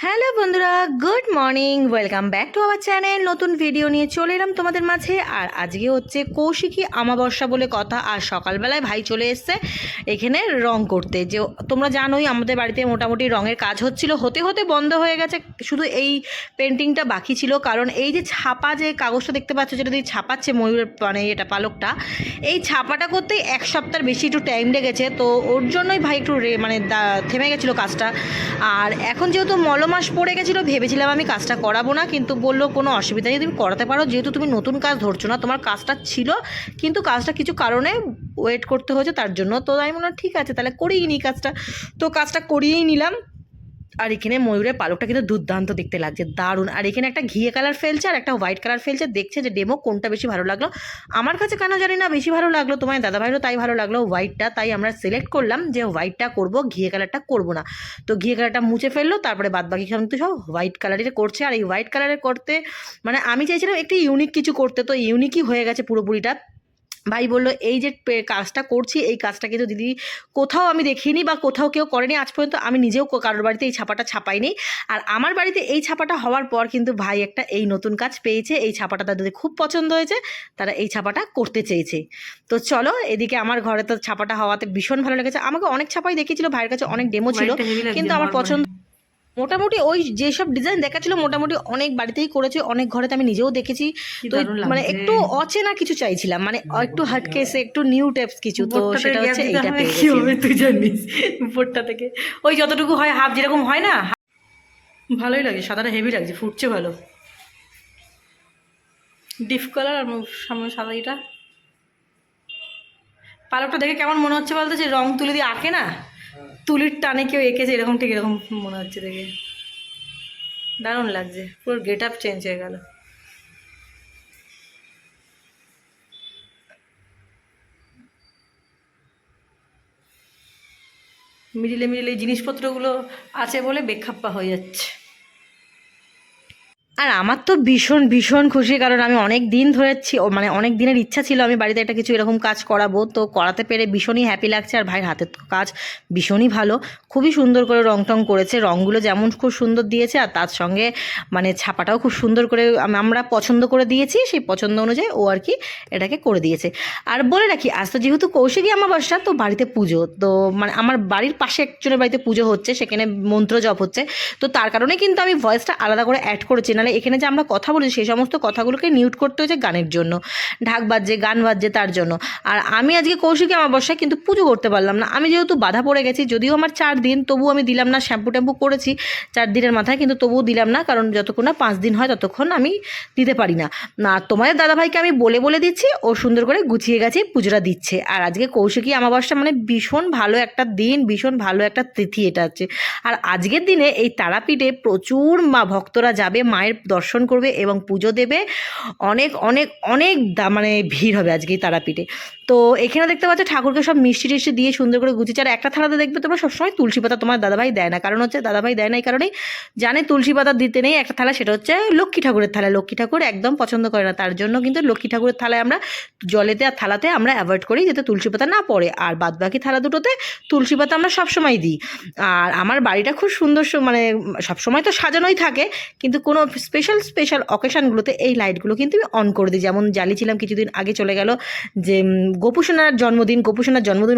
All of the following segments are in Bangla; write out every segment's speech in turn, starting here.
হ্যালো বন্ধুরা, good morning, welcome back to our channel. নতুন ভিডিও নিয়ে চলে এলাম তোমাদের মাঝে। আর আজকে হচ্ছে কৌশিকী অমাবস্যা বলে কথা। আর সকালবেলায় ভাই চলে এসছে এখানে রং করতে। যে তোমরা জানোই আমাদের বাড়িতে মোটামুটি রঙের কাজ হচ্ছিল, হতে হতে বন্ধ হয়ে গেছে, শুধু এই পেন্টিংটা বাকি ছিল। কারণ এই যে ছাপা যে কাগজটা দেখতে পাচ্ছ, যেটা দিয়ে ছাপাচ্ছে ময়ূরের মানে এটা পালকটা, এই ছাপাটা করতেই এক সপ্তাহের বেশি একটু টাইম লেগেছে। তো ওর জন্যই ভাই একটু থেমে গেছিলো কাজটা। আর এখন যেহেতু মাস পড়ে গেছিলো, ভেবেছিলাম আমি কাজটা করাবো না, কিন্তু বললো কোনো অসুবিধা নেই, তুমি করাতে পারো, যেহেতু তুমি নতুন কাজ ধরছো না। তোমার কাজটা ছিল, কিন্তু কাজটা কিছু কারণে ওয়েট করতে হয়েছে, তার জন্য। তো আমি মনে হয় ঠিক আছে, তাহলে করিয়ে নিই কাজটা। তো কাজটা করিয়েই নিলাম। আর এখানে ময়ূরের পালকটা কিন্তু দুর্দান্ত দেখতে লাগছে, দারুণ। আর এখানে একটা ঘিয়ে কালার ফেলছে আর একটা হোয়াইট কালার ফেলছে। দেখছে যে ডেমো কোনটা বেশি ভালো লাগলো। আমার কাছে কেন জানি না বেশি ভালো লাগলো, তোমার দাদাভাইরও তাই ভালো লাগলো হোয়াইটটা। তাই আমরা সিলেক্ট করলাম যে হোয়াইটটা করব, ঘিয়ে কালারটা করব না। তো ঘিয়ে কালারটা মুছে ফেললো, তারপরে বাদবাকি কিন্তু সব হোয়াইট কালারের করছে। আর এই হোয়াইট কালারের করতে মানে আমি চাইছিলাম একটু ইউনিক কিছু করতে, তো ইউনিকই হয়ে গেছে পুরোপুরিটা। ভাই বললো এই যে কাজটা করছি, এই কাজটা কিন্তু দিদি কোথাও আমি দেখিনি বা কোথাও কেউ করেনি আজ পর্যন্ত। আমি নিজেও কারোর বাড়িতে এই ছাপাটা ছাপাইনি। আর আমার বাড়িতে এই ছাপাটা হওয়ার পর কিন্তু ভাই একটা এই নতুন কাজ পেয়েছে। এই ছাপাটা তাদের খুব পছন্দ হয়েছে, তারা এই ছাপাটা করতে চেয়েছে। তো চলো, এদিকে আমার ঘরে তো ছাপাটা হওয়াতে ভীষণ ভালো লেগেছে। আমাকে অনেক ছাপাই দেখিয়েছিল, ভাইয়ের কাছে অনেক ডেমো ছিল, কিন্তু আমার পছন্দ মোটামুটি ওই যেসব ডিজাইন দেখাচ্ছিল মোটামুটি অনেক বাড়িতেই করেছে, অনেক ঘরেতে আমি নিজেও দেখেছি। তো মানে একটু অচেনা কিছু চাইছিলাম, মানে একটু হাটকেসে একটু নিউ টাইপস কিছু। তো সেটা হচ্ছে এইটা পেয়ে গেছি। তুই জানিস উপরটা থেকে ওই যতটুকু হয় হাফ যেরকম হয় না, ভালোই লাগে। সাদাটা হেভি লাগছে, ফুটছে ভালো, ডিপ কালার। আর সামনে সাদা এটা পালকটা দেখে কেমন মনে হচ্ছে বলতে, যে রং তুলে দিয়ে আঁকে না, তুলির টানে কেউ এঁকেছে এরকম, ঠিক এরকম মনে হচ্ছে দেখে। দারুণ লাগছে, পুরো গেট আপ চেঞ্জ হয়ে গেল। মিডিলে মিডিলে এই জিনিসপত্রগুলো আছে বলে বেখাপ্পা হয়ে যাচ্ছে। আর আমার তো ভীষণ ভীষণ খুশি, কারণ আমি অনেক দিন ধরেছি, মানে অনেক দিনের ইচ্ছা ছিল আমি বাড়িতে একটা কিছু এরকম কাজ করাবো। তো করাতে পেরে ভীষণই হ্যাপি লাগছে। আর ভাইয়ের হাতের কাজ ভীষণই ভালো, খুবই সুন্দর করে রং টং করেছে। রঙগুলো যেমন খুব সুন্দর দিয়েছে, আর তার সঙ্গে মানে ছাপাটাও খুব সুন্দর করে আমরা পছন্দ করে দিয়েছি, সেই পছন্দ অনুযায়ী ও আর কি এটাকে করে দিয়েছে। আর বলে রাখি, আজ তো যেহেতু কৌশিকী অমাবস্যা, তো বাড়িতে পুজো, তো মানে আমার বাড়ির পাশে একজনের বাড়িতে পুজো হচ্ছে, সেখানে মন্ত্র জপ হচ্ছে। তো তার কারণে কিন্তু আমি ভয়েসটা আলাদা করে অ্যাড করেছি, নাহলে এখানে যে আমরা কথা বলি সেই সমস্ত কথাগুলোকে মিউট করতে হয়েছে গানের জন্য, ঢাক বাজছে, গান বাজছে, তার জন্য। আর আমি আজকে কৌশিকী অমাবস্যায় কিন্তু পুজো করতে পারলাম না। আমি যেহেতু বাধা পড়ে গেছি, যদিও আমার 4 দিন, তবুও আমি দিলাম না। শ্যাম্পু ট্যাম্পু করেছি 4 দিনের মাথায়, কিন্তু তবুও দিলাম না, কারণ যতক্ষণ না 5 দিন হয় ততক্ষণ আমি দিতে পারি না। না, তোমাদের দাদাভাইকে আমি বলে বলে দিচ্ছি, ও সুন্দর করে গুছিয়ে গেছে পুজোটা দিচ্ছে। আর আজকে কৌশিকী অমাবস্যা মানে ভীষণ ভালো একটা দিন, ভীষণ ভালো একটা তিথি এটা হচ্ছে। আর আজকের দিনে এই তারাপীঠে প্রচুর ভক্তরা যাবে, মায়ের দর্শন করবে এবং পুজো দেবে। অনেক অনেক অনেক মানে ভিড় হবে আজকে এই তারাপীঠে। তো এখানে দেখতে পাচ্ছ ঠাকুরকে সব মিষ্টি টিষ্টি দিয়ে সুন্দর করে গুছিয়েছে। আর একটা থালাতে দেখবে তোমরা সবসময় তুলসী পাতা তোমার দাদাভাই দেয় না, কারণ হচ্ছে দাদাভাই দেয় না এই কারণেই জানে তুলসী পাতা দিতে নেই একটা থালা, সেটা হচ্ছে লক্ষ্মী ঠাকুরের থালা। লক্ষ্মী ঠাকুর একদম পছন্দ করে না, তার জন্য কিন্তু লক্ষ্মী ঠাকুরের থালায় আমরা জলেতে আর থালাতে আমরা অ্যাভয়েড করি, যাতে তুলসী পাতা না পড়ে। আর বাদবাকি থালা দুটোতে তুলসী পাতা আমরা সবসময় দিই। আর আমার বাড়িটা খুব সুন্দর, মানে সবসময় তো সাজানোই থাকে, কিন্তু কোনো স্পেশাল স্পেশাল অকেশানগুলোতে এই লাইটগুলো কিন্তু আমি অন করে দিই। যেমন জ্বালিয়েছিলাম কিছুদিন আগে চলে গেল, যে গোপুসোনার জন্মদিন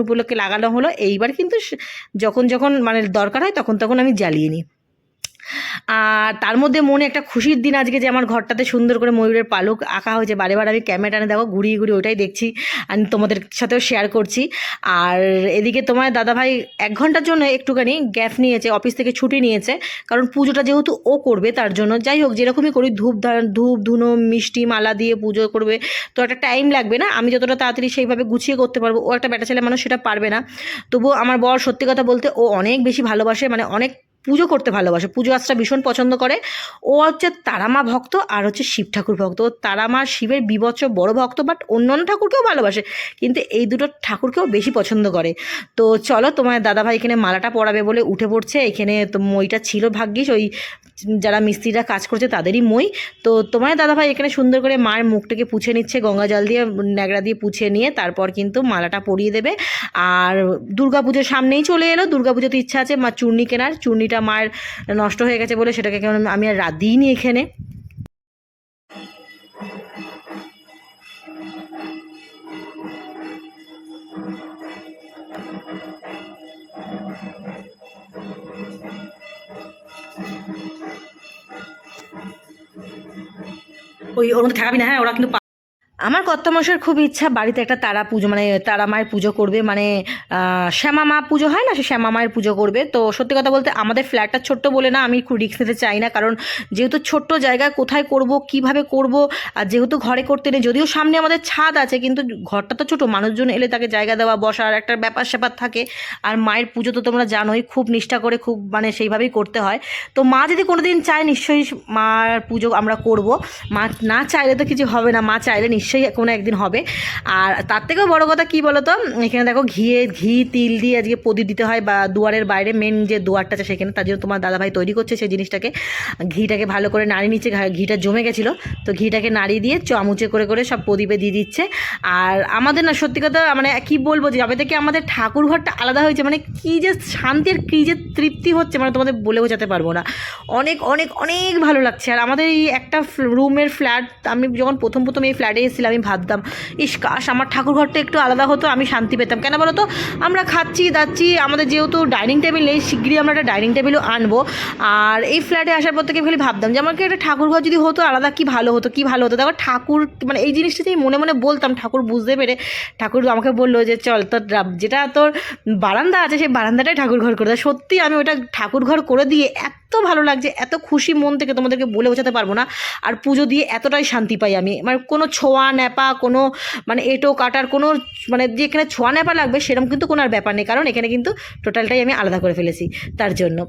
উপলক্ষে লাগানো হলো। এইবার কিন্তু যখন যখন মানে দরকার হয় তখন তখন আমি জ্বালিয়ে নিই। আর তার মধ্যে মনে একটা খুশির দিন আজকে, যে আমার ঘরটাতে সুন্দর করে ময়ূরের পালক আঁকা হয়েছে। বারে বারে আমি ক্যামেরা টানে দেখো ঘুরিয়ে ঘুরিয়ে ওটাই দেখছি, আমি তোমাদের সাথেও শেয়ার করছি। আর এদিকে তোমার দাদাভাই 1 ঘন্টার জন্য একটুখানি গ্যাপ নিয়েছে, অফিস থেকে ছুটি নিয়েছে, কারণ পুজোটা যেহেতু ও করবে তার জন্য। যাই হোক, যেরকমই করি ধূপ ধুনো মিষ্টি মালা দিয়ে পুজো করবে, তো একটা টাইম লাগবে না। আমি যতটা তাড়াতাড়ি সেইভাবে গুছিয়ে করতে পারবো, ও একটা বেটা ছেলে মানুষ, সেটা পারবে না। তবুও আমার বর সত্যি কথা বলতে ও অনেক বেশি ভালোবাসে, মানে অনেক পুজো করতে ভালোবাসে, পুজো আজটা ভীষণ পছন্দ করে। ও হচ্ছে তারামা ভক্ত আর হচ্ছে শিব ঠাকুর ভক্ত। ও তারামা শিবের বিবৎস বড় ভক্ত, বাট অন্যান্য ঠাকুরকেও ভালোবাসে, কিন্তু এই দুটো ঠাকুরকেও বেশি পছন্দ করে। তো চলো, তোমার দাদাভাই এখানে মালাটা পরাবে বলে উঠে পড়ছে। এখানে তো মইটা ছিল ভাগ্যিস, ওই যারা মিস্ত্রিরা কাজ করছে তাদেরই মই। তো তোমার দাদাভাই এখানে সুন্দর করে মায়ের মুখটাকে পুছে নিচ্ছে, গঙ্গা জল দিয়ে ন্যাকড়া দিয়ে পুছে নিয়ে তারপর কিন্তু মালাটা পরিয়ে দেবে। আর দুর্গাপুজোর সামনেই চলে এলো, দুর্গাপুজোতে ইচ্ছা আছে মা চূর্ণি কেনার, চূর্ণিটা মায়ের নষ্ট হয়ে গেছে বলে সেটাকে আমি আর রাত দিইনি এখানে। ওর মধ্যে ঠেকাবি না, হ্যাঁ, ওরা কিন্তু আমার কর্তামশাইয়ের খুব ইচ্ছা বাড়িতে একটা তারা পুজো, মানে তারা মায়ের পুজো করবে, মানে শ্যামা মা পুজো হয় না, সে শ্যামা মায়ের পুজো করবে। তো সত্যি কথা বলতে আমাদের ফ্ল্যাটটা ছোট্ট বলে না আমি খুব রিস্ক নিতে চাই না, কারণ যেহেতু ছোট্ট জায়গায় কোথায় করব কিভাবে করব, আর যেহেতু ঘরে করতে নেই, যদিও সামনে আমাদের ছাদ আছে কিন্তু ঘরটা তো ছোটো, মানুষজন এলে তাকে জায়গা দেওয়া বসার একটা ব্যাপার স্যাপার থাকে। আর মায়ের পুজো তো তোমরা জানোই খুব নিষ্ঠা করে, খুব মানে সেইভাবেই করতে হয়। তো মা যদি কোনো দিন চায় নিশ্চয়ই মার পুজো আমরা করব, মা না চাইলে তো কিছু হবে না, মা চাইলে নিশ্চয়ই কোনো একদিন হবে। আর তার থেকেও বড় কথা কি বলো তো, এখানে দেখো ঘি তিল দিয়ে আজকে প্রদীপ দিতে হয়, বা দুয়ারের বাইরে মেন যে দুয়ারটা আছে সেখানে, তার জন্য তোমার দাদাভাই তৈরি করছে সেই জিনিসটাকে। ঘিটাকে ভালো করে নাড়িয়ে নিচ্ছে, ঘিটা জমে গেছিলো, তো ঘিটাকে নাড়িয়ে দিয়ে চামচে করে করে সব প্রদীপে দিয়ে দিচ্ছে। আর আমাদের না সত্যি কথা মানে কি বলবো, যে যবে থেকে আমাদের ঠাকুর ঘরটা আলাদা হয়েছে, মানে কী যে শান্তির কী যে তৃপ্তি হচ্ছে, মানে তোমাদের বলে বোঝাতে পারবো না। অনেক অনেক অনেক ভালো লাগছে। আর আমাদের এই একটা রুমের ফ্ল্যাট, আমি যখন প্রথম এই ফ্ল্যাটে এসেছিলাম আমি ভাবতাম ইস কাশ আমার ঠাকুর ঘরটা একটু আলাদা হতো, আমি শান্তি পেতাম। কেন বলো তো, আমরা খাচ্ছি দাচ্ছি, আমাদের যেহেতু ডাইনিং টেবিল নেই, শিগগিরই আমরা একটা ডাইনিং টেবিলও আনবো। আর এই ফ্ল্যাটে আসার পর থেকে খালি ভাবতাম যে আমাকে একটা ঠাকুর ঘর যদি হতো আলাদা, কি ভালো হতো, কি ভালো হতো। তারপর ঠাকুর মানে এই জিনিসটা যে মনে মনে বলতাম, ঠাকুর বুঝতে পেরে ঠাকুর আমাকে বললো যে চল তোর যেটা তোর বারান্দা আছে সেই বারান্দাটাই ঠাকুর ঘর করে দেয়। সত্যি আমি ওটা ঠাকুর ঘর করে দিয়ে এত ভালো লাগছে, এত খুশি মন থেকে তোমাদেরকে বলে বোঝাতে পারবো না। আর পুজো দিয়ে এতটাই শান্তি পাই আমি, মানে কোনো ছোঁয়া ন্যাপা, কোনো মানে এঁটো কাটার কোনো মানে যেখানে ছোঁয়া ন্যাপা লাগবে সেরকম কিন্তু কোনো আর ব্যাপার নেই, কারণ এখানে কিন্তু টোটালটাই আমি আলাদা করে ফেলেছি তার জন্য।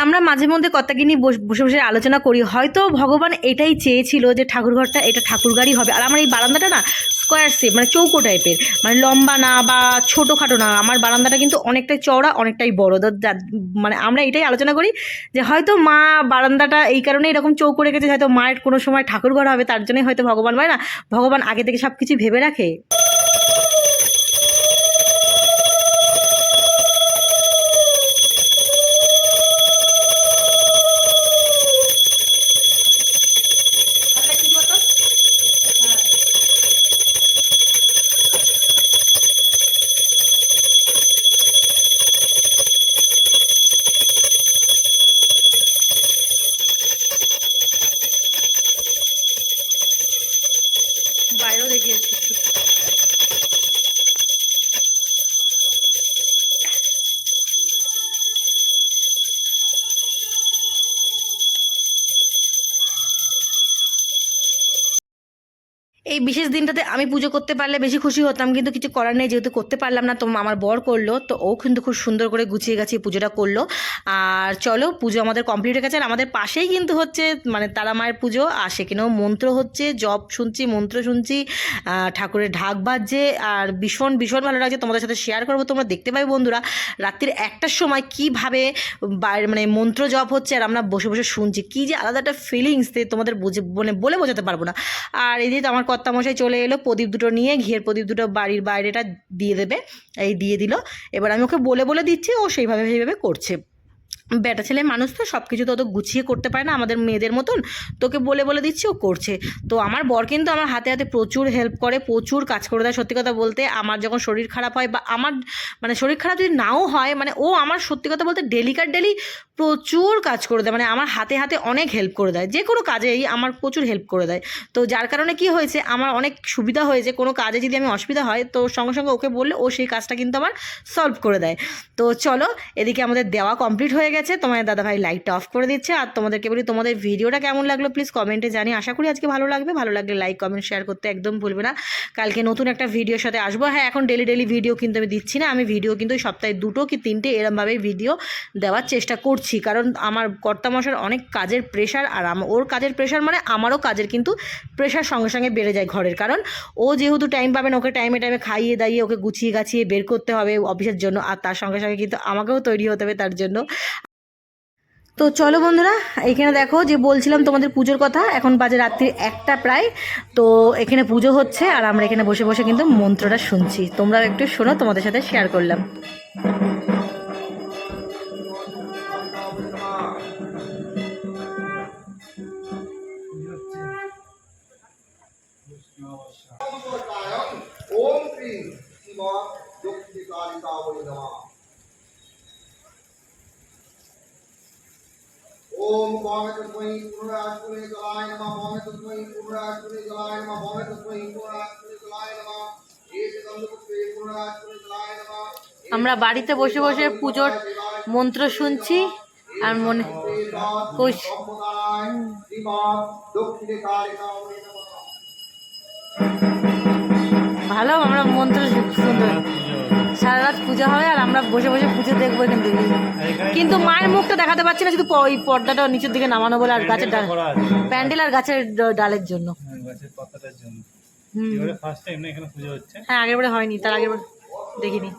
আমরা মাঝে মধ্যে কর্তাকে নিয়ে বসে বসে আলোচনা করি, হয়তো ভগবান এটাই চেয়েছিল যে ঠাকুরঘরটা এটা ঠাকুরঘরই হবে। আর আমার এই বারান্দাটা না স্কোয়ার শেপ, মানে চৌকো টাইপের, মানে লম্বা না বা ছোটোখাটো না, আমার বারান্দাটা কিন্তু অনেকটাই চওড়া অনেকটাই বড়। মানে আমরা এটাই আলোচনা করি যে হয়তো মা বারান্দাটা এই কারণে এরকম চৌকো রেখেছে, হয়তো মায়ের কোনো সময় ঠাকুরঘর হবে, তার জন্যই হয়তো ভগবান হয় না, ভগবান আগে থেকে সব কিছু ভেবে রাখে। বাইরেও দেখে এসেছি। এই বিশেষ দিনটাতে আমি পুজো করতে পারলে বেশি খুশি হতাম, কিন্তু কিছু করার নেই, যেহেতু করতে পারলাম না। তো আমার বর করলো, তো ও কিন্তু খুব সুন্দর করে গুছিয়ে গাছিয়ে পুজোটা করলো। আর চলো পুজো আমাদের কমপ্লিট হয়ে গেছে। আর আমাদের পাশেই কিন্তু হচ্ছে মানে তারা মায়ের পুজো, আর সেখানেও মন্ত্র হচ্ছে, জপ শুনছি, মন্ত্র শুনছি, ঠাকুরের ঢাক বাজছে, আর ভীষণ ভীষণ ভালো লাগছে। তোমাদের সাথে শেয়ার করবো, তোমরা দেখতে পাবে বন্ধুরা রাত্রির 1টার সময় কীভাবে মানে মন্ত্র জপ হচ্ছে, আর আমরা বসে বসে শুনছি, কী যে আলাদা একটা ফিলিংস তোমাদের মানে বলে বোঝাতে পারবো না। আর এই যে আমার কর্তামশাই চলে এলো প্রদীপ দুটো নিয়ে, ঘিয়ের প্রদীপ দুটো বাড়ির বাইরেটা দিয়ে দেবে, এই দিয়ে দিল। এবার আমি ওকে বলে বলে দিচ্ছি, ও সেইভাবে করছে। বেটা ছেলে মানুষ তো সব কিছু তো অত গুছিয়ে করতে পারে না আমাদের মেয়েদের মতন, তোকে বলে বলে দিচ্ছি ও করছে। তো আমার বর কিন্তু আমার হাতে হাতে প্রচুর হেল্প করে, প্রচুর কাজ করে দেয়। সত্যি কথা বলতে আমার যখন শরীর খারাপ হয়, বা আমার মানে শরীর খারাপ যদি নাও হয়, মানে ও আমার সত্যি কথা বলতে ডেলি প্রচুর কাজ করে দেয়, মানে আমার হাতে হাতে অনেক হেল্প করে দেয়, যে কোনো কাজেই আমার প্রচুর হেল্প করে দেয়। তো যার কারণে কি হয়েছে, আমার অনেক সুবিধা হয়েছে, কোনো কাজে যদি আমি অসুবিধা হয় তো সঙ্গে সঙ্গে ওকে বললে ও সেই কাজটা কিন্তু আমার সলভ করে দেয়। তো চলো এদিকে আমাদের দেওয়া কমপ্লিট হয়ে গেছে, তোমাদের দাদাভাই লাইটটা অফ করে দিচ্ছে। আর তোমাদেরকে বলি তোমাদের ভিডিওটা কেমন লাগলো প্লিজ কমেন্টে জানি, আশা করি আজকে ভালো লাগবে। ভালো লাগলে লাইক কমেন্ট শেয়ার করতে একদম ভুলবে না। কালকে নতুন একটা ভিডিওর সাথে আসবো। হ্যাঁ, এখন ডেলি ভিডিও কিন্তু আমি দিচ্ছি না, আমি ভিডিও কিন্তু সপ্তাহে 2 কি 3টে এরমভাবেই ভিডিও দেওয়ার চেষ্টা করছি, কারণ আমার কর্তামশার অনেক কাজের প্রেশার, আর ওর কাজের প্রেশার মানে আমারও কাজের কিন্তু প্রেশার সঙ্গে সঙ্গে বেড়ে যায় ঘরের, কারণ ও যেহেতু টাইম পাবে না, ওকে টাইমে খাইয়ে দাইয়ে ওকে গুছিয়ে গাছিয়ে বের করতে হবে অফিসের জন্য, আর তার সঙ্গে সঙ্গে কিন্তু আমাকেও তৈরি হতে হবে তার জন্য। তো চলো বন্ধুরা, এখানে দেখো যে বলছিলাম তোমাদের পুজোর কথা, এখন বাজে রাত্রি 1টা প্রায়। তো এখানে পুজো হচ্ছে আর আমরা এখানে বসে বসে কিন্তু মন্ত্রটা শুনছি। তোমরাও একটু শোনো, তোমাদের সাথে শেয়ার করলাম। ओम श्री शिवा दुखी कालिका वै नमः। ओम भौमे तस्मै पुनराश्वरे जलाय नमः। भौमे तस्मै पुनराश्वरे जलाय नमः। भौमे तस्मै पुनराश्वरे जलाय नमः। एकदंडपुत्रे पुनराश्वरे जलाय नमः। আমরা বাড়িতে বসে বসে পুজোর মন্ত্র শুনছি আর মনে दुखी कालिका वै नमः। ভালো, আমরা মন্ত্র সুন্দর, সারা রাত পুজো হবে আর আমরা বসে বসে পুজো দেখবো এখান থেকে। কিন্তু মায়ের মুখটা দেখাতে পারছি না, শুধু ওই পর্দাটা নিচের দিকে নামানো বলে, আর গাছের ডাল, প্যান্ডেল আর গাছের ডালের জন্য। গাছের পাতাটার জন্য। হুম, ফার্স্ট টাইম না এখানে পুজো হচ্ছে? হ্যাঁ আগের বারে হয়নি, তার আগের বার দেখিনি।